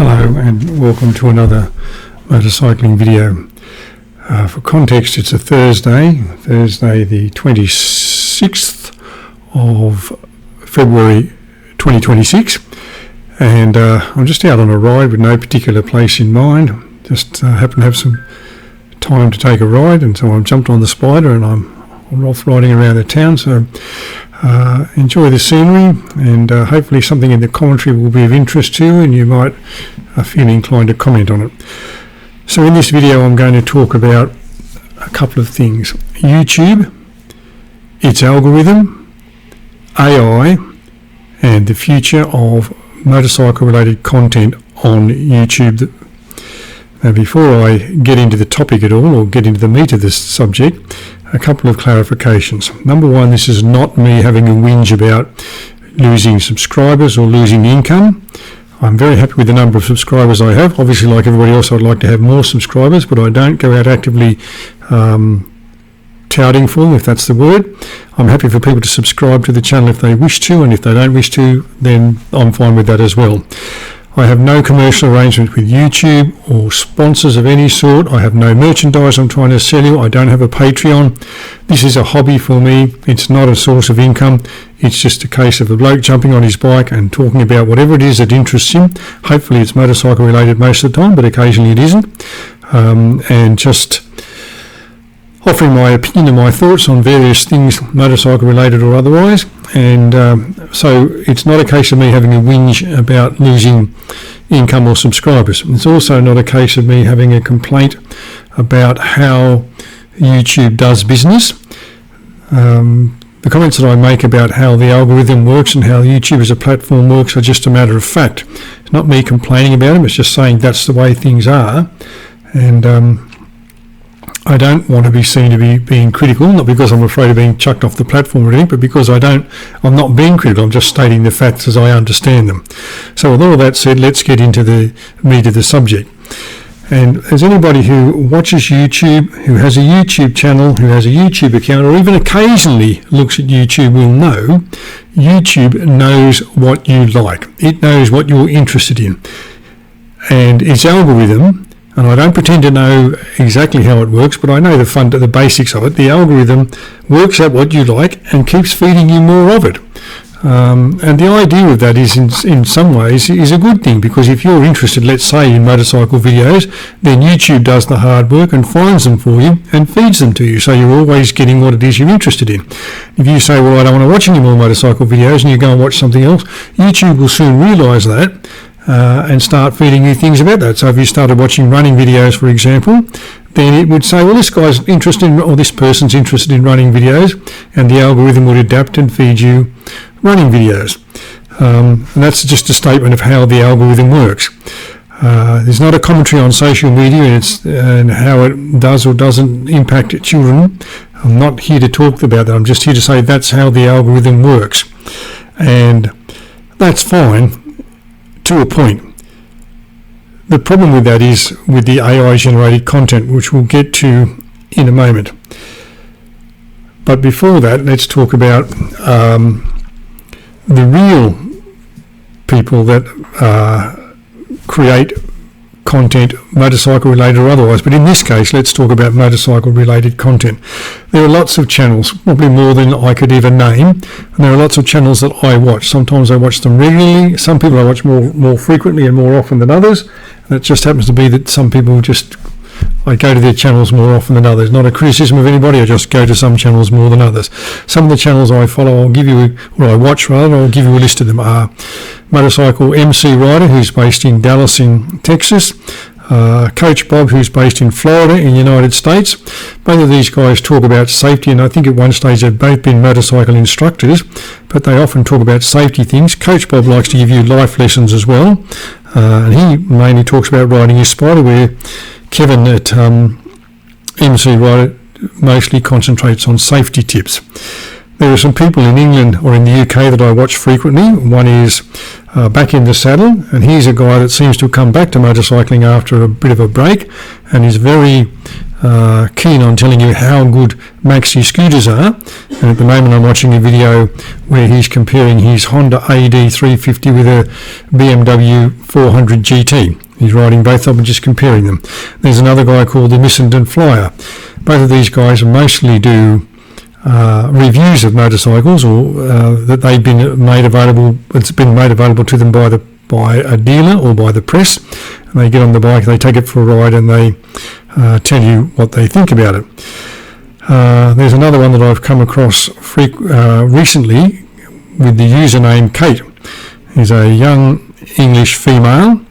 Hello and welcome to another motorcycling video. For context, it's a Thursday the 26th of February 2026, and I'm just out on a ride with no particular place in mind. Just happen to have some time to take a ride, and so I've jumped on the Spider and I'm off riding around the town. So enjoy the scenery, and hopefully something in the commentary will be of interest to you and you might feel inclined to comment on it. So in this video I'm going to talk about a couple of things: YouTube, its algorithm, AI, and the future of motorcycle related content on YouTube. Now, before I get into the topic at all, or get into the meat of this subject, a couple of clarifications. Number one, this is not me having a whinge about losing subscribers or losing income. I'm very happy with the number of subscribers I have. Obviously, like everybody else, I'd like to have more subscribers, but I don't go out actively touting for them, if that's the word. I'm happy for people to subscribe to the channel if they wish to, and if they don't wish to, then I'm fine with that as well. I have no commercial arrangement with YouTube or sponsors of any sort. I have no merchandise I'm trying to sell you. I don't have a Patreon. This is a hobby for me. It's not a source of income. It's just a case of a bloke jumping on his bike and talking about whatever it is that interests him. Hopefully it's motorcycle related most of the time, but occasionally it isn't. And just offering my opinion and my thoughts on various things, motorcycle related or otherwise. And so it's not a case of me having a whinge about losing income or subscribers. It's also not a case of me having a complaint about how YouTube does business. The comments that I make about how the algorithm works and how YouTube as a platform works are just a matter of fact. It's not me complaining about them, it's just saying that's the way things are. And I don't want to be seen to be being critical, not because I'm afraid of being chucked off the platform or anything, but because I'm not being critical, I'm just stating the facts as I understand them. So with all of that said, let's get into the meat of the subject. And as anybody who watches YouTube, who has a YouTube channel, who has a YouTube account, or even occasionally looks at YouTube will know, YouTube knows what you like. It knows what you're interested in. And its algorithm, and I don't pretend to know exactly how it works, but I know the basics of it. The algorithm works out what you like and keeps feeding you more of it. And the idea of that is, in some ways, is a good thing, because if you're interested, let's say, in motorcycle videos, then YouTube does the hard work and finds them for you and feeds them to you. So you're always getting what it is you're interested in. If you say, well, I don't want to watch any more motorcycle videos, and you go and watch something else, YouTube will soon realise that. And start feeding you things about that. So if you started watching running videos, for example, then it would say, well, this guy's interested in, or this person's interested in running videos, and the algorithm would adapt and feed you running videos. And that's just a statement of how the algorithm works. There's not a commentary on social media and how it does or doesn't impact children. I'm not here to talk about that. I'm just here to say that's how the algorithm works. And that's fine. To a point. The problem with that is with the AI generated content, which we'll get to in a moment. But before that, let's talk about the real people that create content, motorcycle related or otherwise. But in this case, let's talk about motorcycle related content. There are lots of channels, probably more than I could ever name, and there are lots of channels that I watch. Sometimes I watch them regularly, some people I watch more frequently and more often than others. And it just happens to be that some people I go to their channels more often than others. Not a criticism of anybody, I just go to some channels more than others. Some of the channels I follow, I watch, I'll give you a list of them. Are Motorcycle MC Rider, who's based in Dallas in Texas. Coach Bob, who's based in Florida in the United States. Both of these guys talk about safety, and I think at one stage they've both been motorcycle instructors, but they often talk about safety things. Coach Bob likes to give you life lessons as well, and he mainly talks about riding his Spider, where Kevin at MC Rider mostly concentrates on safety tips. There are some people in England or in the UK that I watch frequently. One is Back in the Saddle, and he's a guy that seems to have come back to motorcycling after a bit of a break, and is very keen on telling you how good Maxi scooters are. And at the moment I'm watching a video where he's comparing his Honda AD350 with a BMW 400 GT. He's riding both of them, just comparing them. There's another guy called the Missenden Flyer. Both of these guys mostly do reviews of motorcycles, or that they've been made available. It's been made available to them by a dealer or by the press. And they get on the bike, they take it for a ride, and they tell you what they think about it. There's another one that I've come across recently with the username Kate. Is a young English female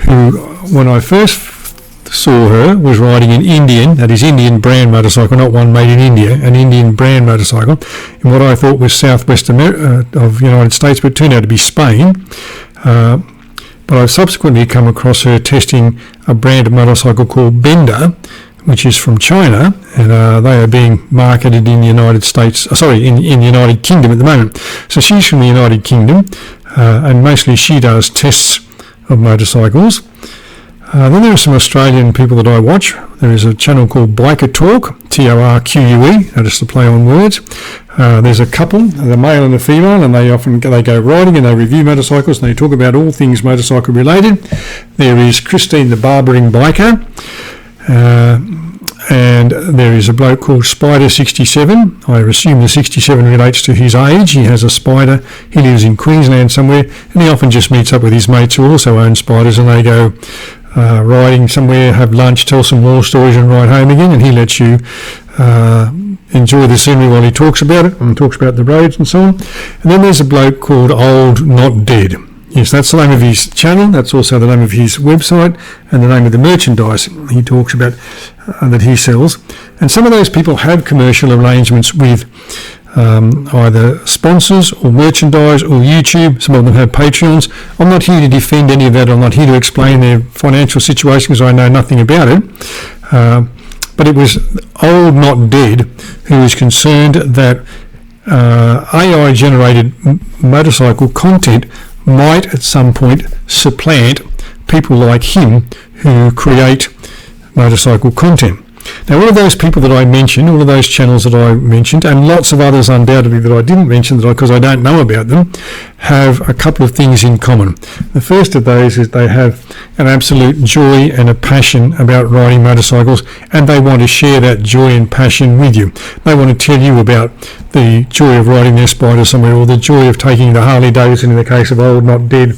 who, when I first saw her, was riding an Indian, that is Indian brand motorcycle, not one made in India, an Indian brand motorcycle, in what I thought was southwest America, of the United States, but it turned out to be Spain. But I've subsequently come across her testing a brand of motorcycle called Bender, which is from China, and they are being marketed in the United States, in the United Kingdom at the moment. So she's from the United Kingdom, and mostly she does tests of motorcycles. Then there are some Australian people that I watch. There is a channel called Biker Talk, TORQUE, notice the play on words. There's a couple, the male and the female, and they go riding and they review motorcycles and they talk about all things motorcycle related. There is Christine the Barbering Biker, and there is a bloke called Spider67. I assume the 67 relates to his age. He has a Spider. He lives in Queensland somewhere, and he often just meets up with his mates who also own Spiders, and they go riding somewhere, have lunch, tell some war stories and ride home again, and he lets you enjoy the scenery while he talks about it and talks about the roads and so on. And then there's a bloke called Old Not Dead. Yes, that's the name of his channel. That's also the name of his website and the name of the merchandise he talks about that he sells. And some of those people have commercial arrangements with either sponsors or merchandise or YouTube. Some of them have Patreons. I'm not here to defend any of that. I'm not here to explain their financial situation because I know nothing about it. But it was Old Not Dead who was concerned that AI-generated motorcycle content might at some point supplant people like him who create motorcycle content. Now, all of those people that I mentioned, all of those channels that I mentioned, and lots of others undoubtedly that I didn't mention because I don't know about them, have a couple of things in common. The first of those is they have an absolute joy and a passion about riding motorcycles, and they want to share that joy and passion with you. They want to tell you about the joy of riding their Spider somewhere, or the joy of taking the Harley Davidson in the case of Old Not Dead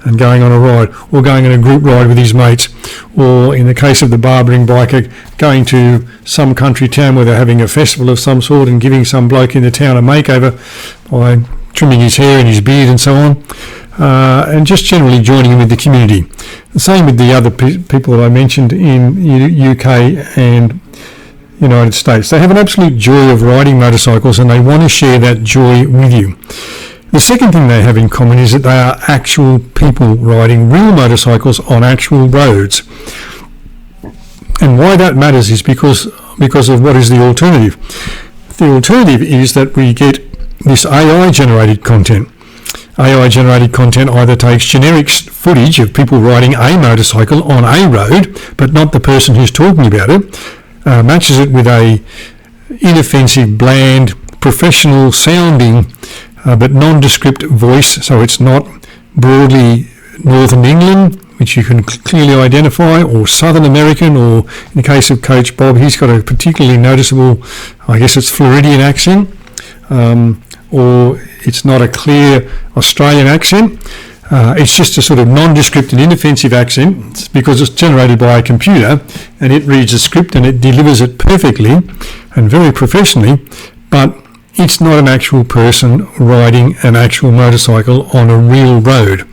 and going on a ride, or going on a group ride with his mates, or in the case of the Barbering Biker, going to some country town where they're having a festival of some sort and giving some bloke in the town a makeover by trimming his hair and his beard and so on, and just generally joining in with the community. The same with the other people that I mentioned in UK and United States. They have an absolute joy of riding motorcycles and they want to share that joy with you. The second thing they have in common is that they are actual people riding real motorcycles on actual roads. And why that matters is because of what is the alternative. The alternative is that we get this AI-generated content. AI-generated content either takes generic footage of people riding a motorcycle on a road, but not the person who's talking about it, matches it with a inoffensive, bland, professional-sounding but nondescript voice, so it's not broadly Northern England, which you can clearly identify, or Southern American, or in the case of Coach Bob, he's got a particularly noticeable, I guess it's Floridian accent, or it's not a clear Australian accent. It's just a sort of nondescript and inoffensive accent because it's generated by a computer and it reads a script and it delivers it perfectly and very professionally, but it's not an actual person riding an actual motorcycle on a real road.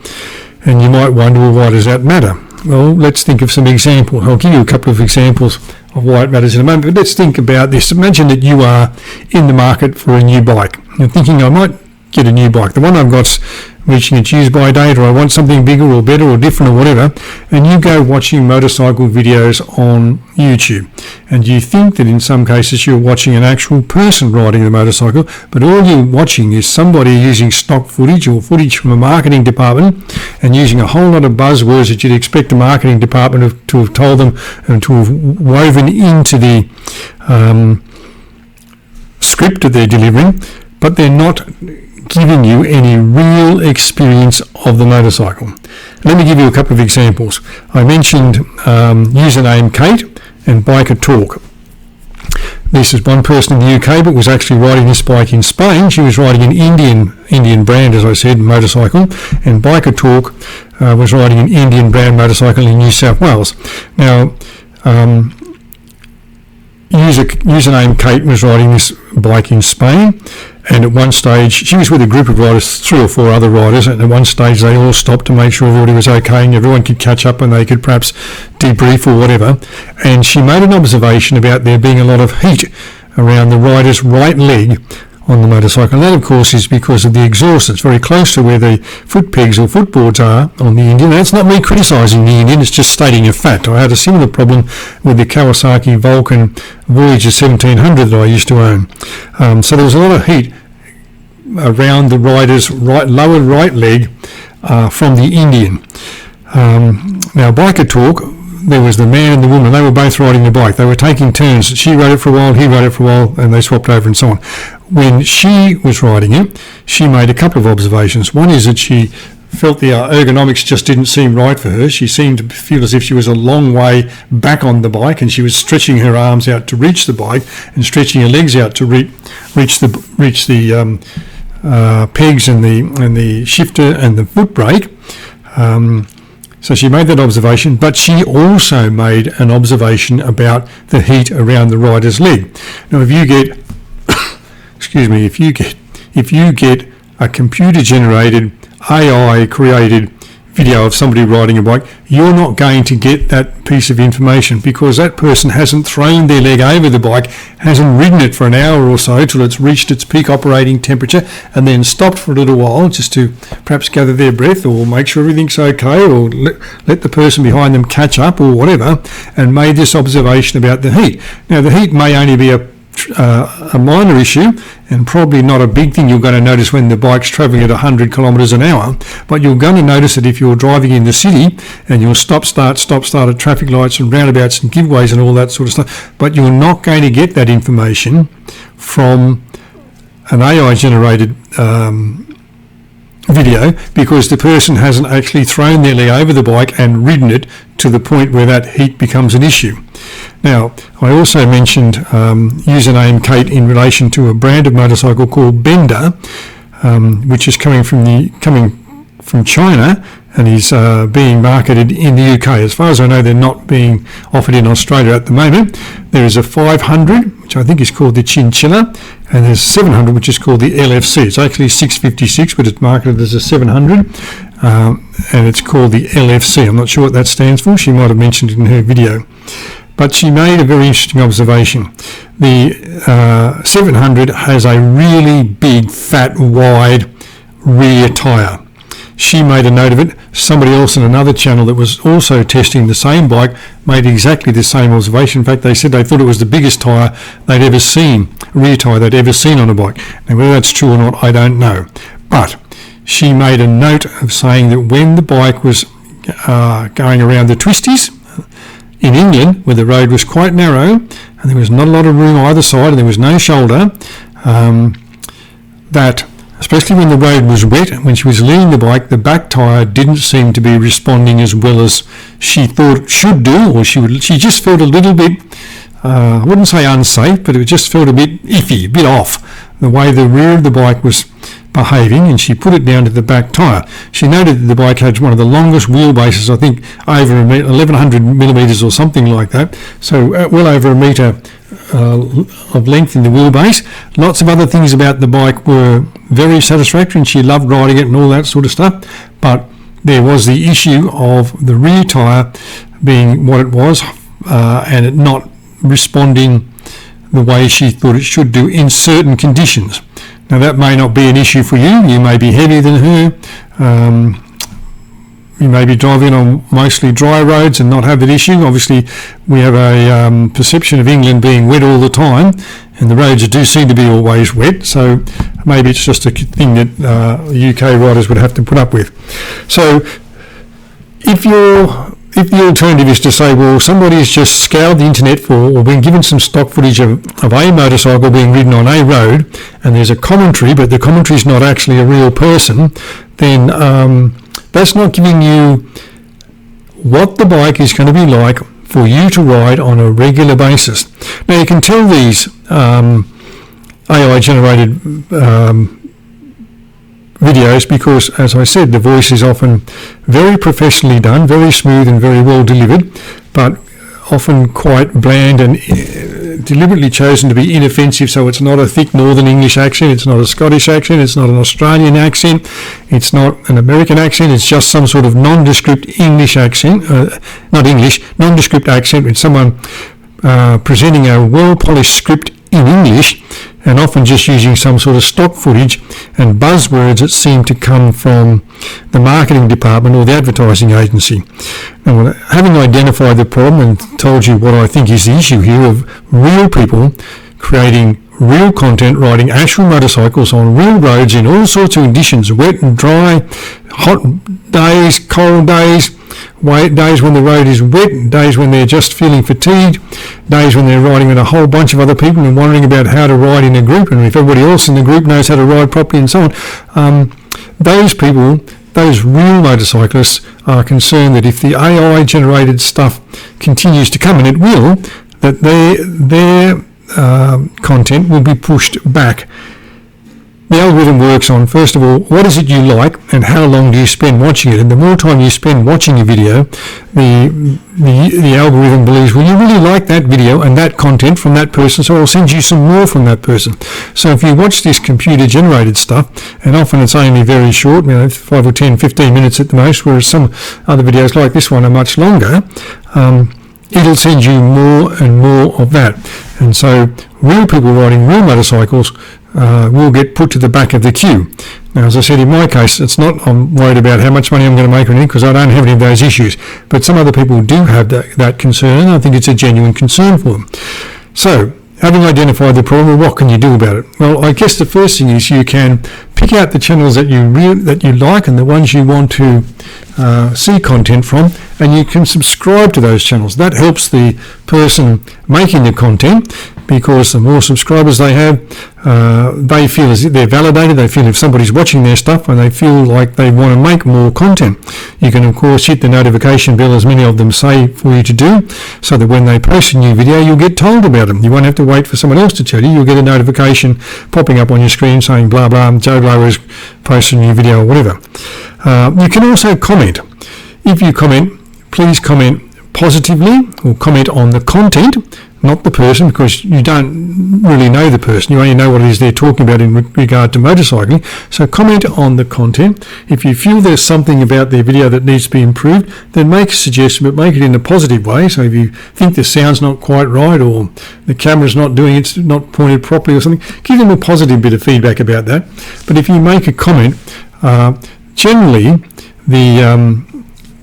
And you might wonder, well, why does that matter? Well, let's think of some examples. I'll give you a couple of examples of why it matters in a moment, but let's think about this. Imagine that you are in the market for a new bike. You're thinking, I might get a new bike. The one I've got's reaching its use-by date, or I want something bigger or better or different or whatever, and you go watching motorcycle videos on YouTube, and you think that in some cases you're watching an actual person riding the motorcycle, but all you're watching is somebody using stock footage or footage from a marketing department and using a whole lot of buzzwords that you'd expect a marketing department to have told them and to have woven into the script that they're delivering, but they're not giving you any real experience of the motorcycle. Let me give you a couple of examples. I mentioned username Kate and Biker Talk. This is one person in the UK, but was actually riding this bike in Spain. She was riding an Indian brand, as I said, motorcycle, and Biker Talk was riding an Indian brand motorcycle in New South Wales. Now, username Kate was riding this bike in Spain, and at one stage she was with a group of riders, 3 or 4 other riders, and at one stage they all stopped to make sure everybody was okay and everyone could catch up and they could perhaps debrief or whatever, and she made an observation about there being a lot of heat around the rider's right leg on the motorcycle. And that, of course, is because of the exhaust. It's very close to where the foot pegs or footboards are on the Indian. That's not me criticising the Indian, it's just stating a fact. I had a similar problem with the Kawasaki Vulcan Voyager 1700 that I used to own. So there was a lot of heat around the rider's lower right leg from the Indian. Now, Biker Talk, there was the man and the woman. They were both riding the bike. They were taking turns. She rode it for a while, he rode it for a while, and they swapped over and so on. When she was riding it, she made a couple of observations. One is that she felt the ergonomics just didn't seem right for her. She seemed to feel as if she was a long way back on the bike, and she was stretching her arms out to reach the bike and stretching her legs out to reach the pegs and the shifter and the foot brake. So she made that observation, but she also made an observation about the heat around the rider's leg. Now, if you get, if you get a computer-generated, AI-created video of somebody riding a bike, you're not going to get that piece of information because that person hasn't thrown their leg over the bike, hasn't ridden it for an hour or so till it's reached its peak operating temperature, and then stopped for a little while just to perhaps gather their breath or make sure everything's okay, or let the person behind them catch up or whatever, and made this observation about the heat. Now, the heat may only be a minor issue and probably not a big thing you're going to notice when the bike's travelling at 100 kilometres an hour, but you're going to notice it if you're driving in the city and you'll stop start at traffic lights and roundabouts and giveaways and all that sort of stuff, but you're not going to get that information from an AI generated video because the person hasn't actually thrown their leg over the bike and ridden it to the point where that heat becomes an issue. Now, I also mentioned username Kate in relation to a brand of motorcycle called Bender, which is coming from China and is being marketed in the UK. As far as I know, they're not being offered in Australia at the moment. There is a 500, which I think is called the Chinchilla, and there's 700, which is called the LFC. It's actually 656, but it's marketed as a 700, and it's called the LFC. I'm not sure what that stands for. She might have mentioned it in her video. But she made a very interesting observation. The 700 has a really big, fat, wide rear tyre. She made a note of it. Somebody else on another channel that was also testing the same bike made exactly the same observation. In fact, they said they thought it was the biggest tyre they'd ever seen, rear tyre they'd ever seen on a bike. Now, whether that's true or not, I don't know. But she made a note of saying that when the bike was going around the twisties in England, where the road was quite narrow and there was not a lot of room either side and there was no shoulder, that especially when the road was wet, when she was leaning the bike, the back tyre didn't seem to be responding as well as she thought it should do, or she just felt a little bit, I wouldn't say unsafe, but it just felt a bit iffy, a bit off, the way the rear of the bike was behaving, and she put it down to the back tyre. She noted that the bike had one of the longest wheelbases, I think over 1100 millimetres or something like that, so well over a metre of length in the wheelbase. Lots of other things about the bike were very satisfactory and she loved riding it and all that sort of stuff, but there was the issue of the rear tyre being what it was and it not responding the way she thought it should do in certain conditions. Now that may not be an issue for you. You may be heavier than her. You may be driving on mostly dry roads and not have that issue. Obviously, we have a perception of England being wet all the time, and the roads do seem to be always wet. So maybe it's just a thing that UK riders would have to put up with. So if the alternative is to say, well, somebody's just scoured the internet for or been given some stock footage of a motorcycle being ridden on a road, and there's a commentary, but the commentary is not actually a real person, then that's not giving you what the bike is going to be like for you to ride on a regular basis. Now you can tell these AI generated videos because, as I said, the voice is often very professionally done, very smooth and very well delivered, but often quite bland and deliberately chosen to be inoffensive. So it's not a thick Northern English accent, it's not a Scottish accent, it's not an Australian accent, it's not an American accent, it's just some sort of nondescript English accent, nondescript accent with someone presenting a well-polished script in English, and often just using some sort of stock footage and buzzwords that seem to come from the marketing department or the advertising agency. Now, having identified the problem and told you what I think is the issue here of real people creating real content, riding actual motorcycles on real roads in all sorts of conditions, wet and dry, hot days, cold days, days when the road is wet, days when they're just feeling fatigued, days when they're riding with a whole bunch of other people and wondering about how to ride in a group and if everybody else in the group knows how to ride properly and so on. Those people, those real motorcyclists, are concerned that if the AI generated stuff continues to come, and it will, that their content will be pushed back. The algorithm works on, first of all, what is it you like and how long do you spend watching it? And the more time you spend watching a video, the algorithm believes, well, you really like that video and that content from that person, so I'll send you some more from that person. So if you watch this computer-generated stuff, and often it's only very short, 5 or 10, 15 minutes at the most, whereas some other videos like this one are much longer, it'll send you more and more of that. And so real people riding real motorcycles will get put to the back of the queue. Now, as I said, in my case, it's not I'm worried about how much money I'm going to make or anything, because I don't have any of those issues. But some other people do have that concern, and I think it's a genuine concern for them. So, having identified the problem, what can you do about it? Well, I guess the first thing is you can pick out the channels that you like and the ones you want to see content from, and you can subscribe to those channels. That helps the person making the content, because the more subscribers they have, they feel as if they're validated, they feel if somebody's watching their stuff and they feel like they want to make more content. You can of course hit the notification bell, as many of them say for you to do, so that when they post a new video you'll get told about them. You won't have to wait for someone else to tell you. You'll get a notification popping up on your screen saying blah blah, Joe Blow has posted a new video or whatever. You can also comment. If you comment, please comment positively or comment on the content, not the person, because you don't really know the person. You only know what it is they're talking about in regard to motorcycling. So comment on the content. If you feel there's something about their video that needs to be improved, then make a suggestion, but make it in a positive way. So if you think the sound's not quite right, or the camera's not doing it's not pointed properly or something, give them a positive bit of feedback about that. But if you make a comment, generally the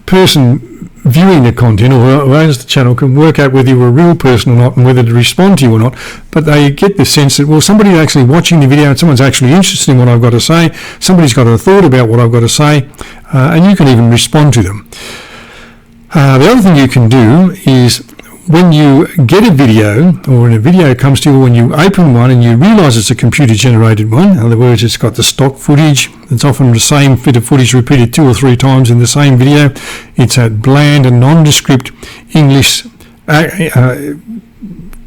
person viewing the content or who owns the channel can work out whether you're a real person or not and whether to respond to you or not, but they get the sense that, well, somebody's actually watching the video and someone's actually interested in what I've got to say, somebody's got a thought about what I've got to say, and you can even respond to them. The other thing you can do is, when you get a video, or when a video comes to you, when you open one and you realise it's a computer-generated one, in other words, it's got the stock footage, it's often the same bit of footage repeated 2 or 3 times in the same video, it's a bland and nondescript English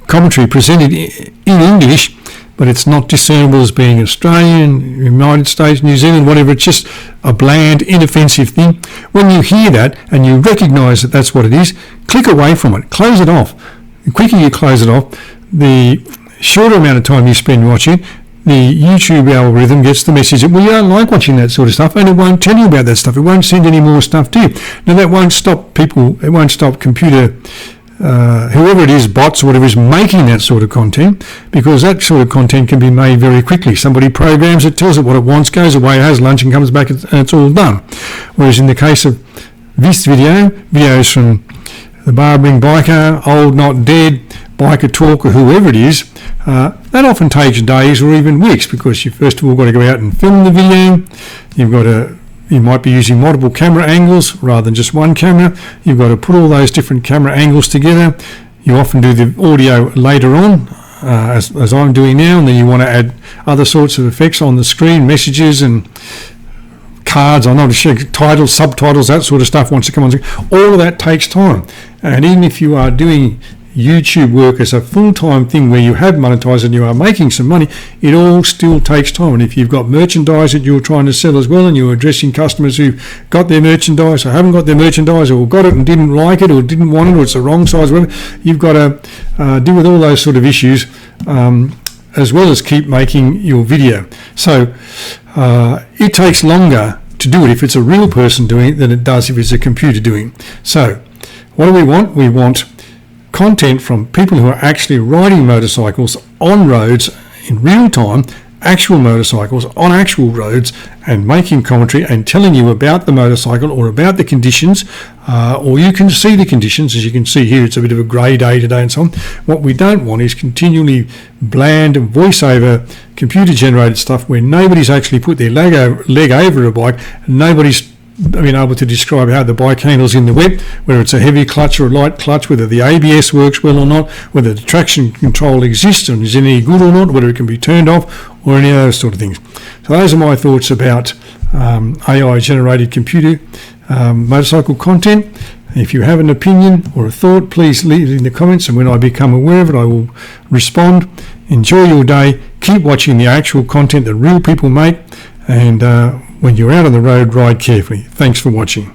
commentary presented in English, but it's not discernible as being Australian, United States, New Zealand, whatever. It's just a bland, inoffensive thing. When you hear that and you recognise that that's what it is, click away from it. Close it off. The quicker you close it off, the shorter amount of time you spend watching it, the YouTube algorithm gets the message that, well, you don't like watching that sort of stuff, and it won't tell you about that stuff. It won't send any more stuff to you. Now, that won't stop people, it won't stop computer whoever it is, bots or whatever, is making that sort of content, because that sort of content can be made very quickly. Somebody programs it, tells it what it wants, goes away, has lunch and comes back, and it's all done. Whereas in the case of this videos from the barbering biker, old not dead, biker talk, or whoever it is, that often takes days or even weeks, because you first of all got to go out and film the video. You might be using multiple camera angles rather than just one camera. You've got to put all those different camera angles together. You often do the audio later on, as I'm doing now, and then you want to add other sorts of effects on the screen, messages and cards, I'm not sure, titles, subtitles, that sort of stuff wants to come on. All of that takes time. And even if you are doing YouTube work as a full-time thing where you have monetized and you are making some money, it all still takes time. And if you've got merchandise that you're trying to sell as well, and you're addressing customers who've got their merchandise or haven't got their merchandise, or got it and didn't like it, or didn't want it, or it's the wrong size, whatever, you've got to deal with all those sort of issues, as well as keep making your video. So it takes longer to do it if it's a real person doing it than it does if it's a computer doing it. So what do we want? We want content from people who are actually riding motorcycles on roads in real time, actual motorcycles on actual roads, and making commentary and telling you about the motorcycle or about the conditions, or you can see the conditions. As you can see here, it's a bit of a grey day today and so on. What we don't want is continually bland voiceover computer generated stuff where nobody's actually put their leg over a bike, and nobody's been able to describe how the bike handles in the wet, whether it's a heavy clutch or a light clutch, whether the ABS works well or not, whether the traction control exists and is any good or not, whether it can be turned off, or any of those sort of things. So those are my thoughts about AI generated computer motorcycle content. If you have an opinion or a thought, please leave it in the comments, and when I become aware of it, I will respond. Enjoy your day. Keep watching the actual content that real people make, and when you're out on the road, ride carefully. Thanks for watching.